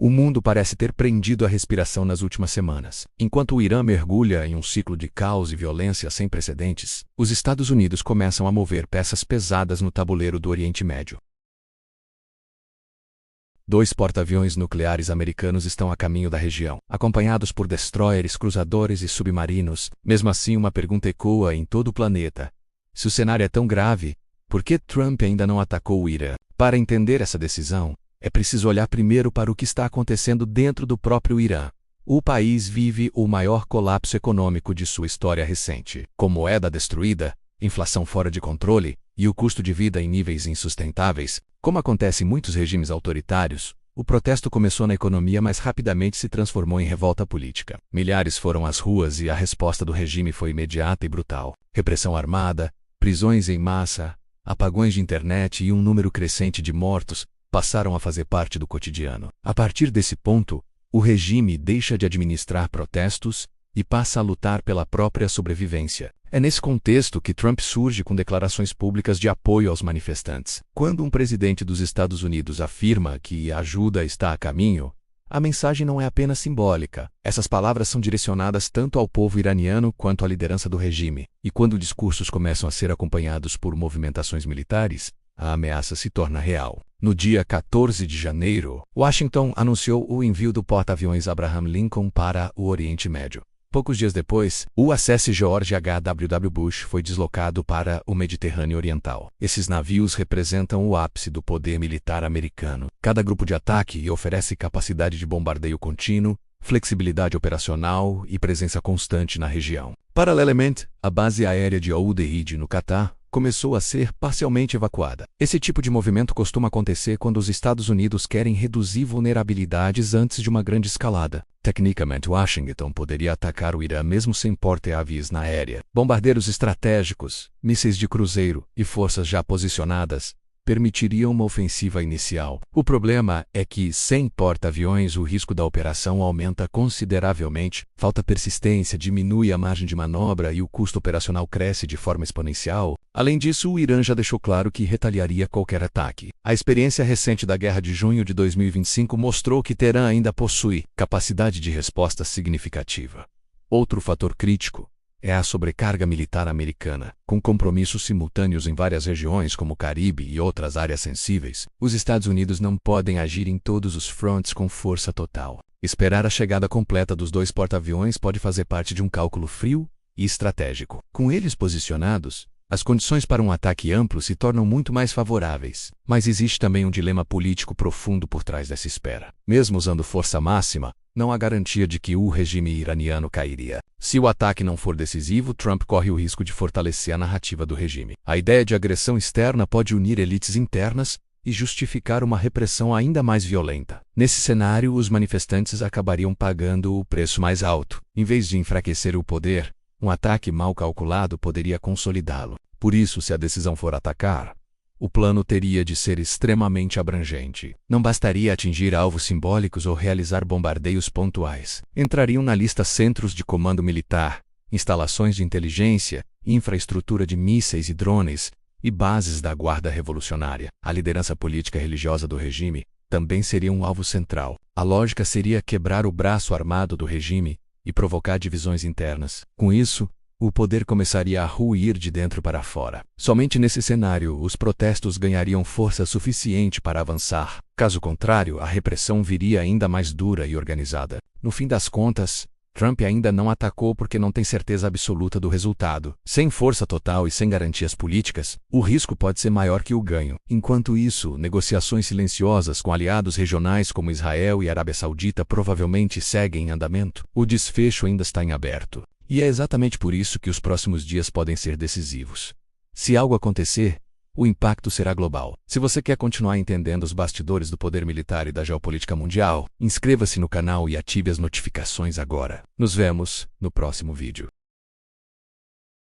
O mundo parece ter prendido a respiração nas últimas semanas. Enquanto o Irã mergulha em um ciclo de caos e violência sem precedentes, os Estados Unidos começam a mover peças pesadas no tabuleiro do Oriente Médio. 2 porta-aviões nucleares americanos estão a caminho da região, acompanhados por destroyers, cruzadores e submarinos. Mesmo assim, uma pergunta ecoa em todo o planeta. Se o cenário é tão grave, por que Trump ainda não atacou o Irã? Para entender essa decisão, é preciso olhar primeiro para o que está acontecendo dentro do próprio Irã. O país vive o maior colapso econômico de sua história recente. Com moeda destruída, inflação fora de controle e o custo de vida em níveis insustentáveis, como acontece em muitos regimes autoritários, o protesto começou na economia, mas rapidamente se transformou em revolta política. Milhares foram às ruas e a resposta do regime foi imediata e brutal. Repressão armada, prisões em massa, apagões de internet e um número crescente de mortos passaram a fazer parte do cotidiano. A partir desse ponto, o regime deixa de administrar protestos e passa a lutar pela própria sobrevivência. É nesse contexto que Trump surge com declarações públicas de apoio aos manifestantes. Quando um presidente dos Estados Unidos afirma que a ajuda está a caminho, a mensagem não é apenas simbólica. Essas palavras são direcionadas tanto ao povo iraniano quanto à liderança do regime. E quando discursos começam a ser acompanhados por movimentações militares, a ameaça se torna real. No dia 14 de janeiro, Washington anunciou o envio do porta-aviões Abraham Lincoln para o Oriente Médio. Poucos dias depois, o USS George H.W. Bush foi deslocado para o Mediterrâneo Oriental. Esses navios representam o ápice do poder militar americano. Cada grupo de ataque oferece capacidade de bombardeio contínuo, flexibilidade operacional e presença constante na região. Paralelamente, a base aérea de Al-Udeid, no Catar, começou a ser parcialmente evacuada. Esse tipo de movimento costuma acontecer quando os Estados Unidos querem reduzir vulnerabilidades antes de uma grande escalada. Tecnicamente, Washington poderia atacar o Irã mesmo sem porta-aviões na área. Bombardeiros estratégicos, mísseis de cruzeiro e forças já posicionadas permitiriam uma ofensiva inicial. O problema é que, sem porta-aviões, o risco da operação aumenta consideravelmente, falta persistência, diminui a margem de manobra e o custo operacional cresce de forma exponencial. Além disso, o Irã já deixou claro que retaliaria qualquer ataque. A experiência recente da guerra de junho de 2025 mostrou que Teherã ainda possui capacidade de resposta significativa. Outro fator crítico é a sobrecarga militar americana. Com compromissos simultâneos em várias regiões como o Caribe e outras áreas sensíveis, os Estados Unidos não podem agir em todos os frontes com força total. Esperar a chegada completa dos 2 porta-aviões pode fazer parte de um cálculo frio e estratégico. Com eles posicionados, as condições para um ataque amplo se tornam muito mais favoráveis. Mas existe também um dilema político profundo por trás dessa espera. Mesmo usando força máxima, não há garantia de que o regime iraniano cairia. Se o ataque não for decisivo, Trump corre o risco de fortalecer a narrativa do regime. A ideia de agressão externa pode unir elites internas e justificar uma repressão ainda mais violenta. Nesse cenário, os manifestantes acabariam pagando o preço mais alto. Em vez de enfraquecer o poder, um ataque mal calculado poderia consolidá-lo. Por isso, se a decisão for atacar, o plano teria de ser extremamente abrangente. Não bastaria atingir alvos simbólicos ou realizar bombardeios pontuais. Entrariam na lista centros de comando militar, instalações de inteligência, infraestrutura de mísseis e drones, e bases da Guarda Revolucionária. A liderança política e religiosa do regime também seria um alvo central. A lógica seria quebrar o braço armado do regime e provocar divisões internas. Com isso, o poder começaria a ruir de dentro para fora. Somente nesse cenário, os protestos ganhariam força suficiente para avançar. Caso contrário, a repressão viria ainda mais dura e organizada. No fim das contas, Trump ainda não atacou porque não tem certeza absoluta do resultado. Sem força total e sem garantias políticas, o risco pode ser maior que o ganho. Enquanto isso, negociações silenciosas com aliados regionais como Israel e Arábia Saudita provavelmente seguem em andamento. O desfecho ainda está em aberto. E é exatamente por isso que os próximos dias podem ser decisivos. Se algo acontecer, o impacto será global. Se você quer continuar entendendo os bastidores do poder militar e da geopolítica mundial, inscreva-se no canal e ative as notificações agora. Nos vemos no próximo vídeo.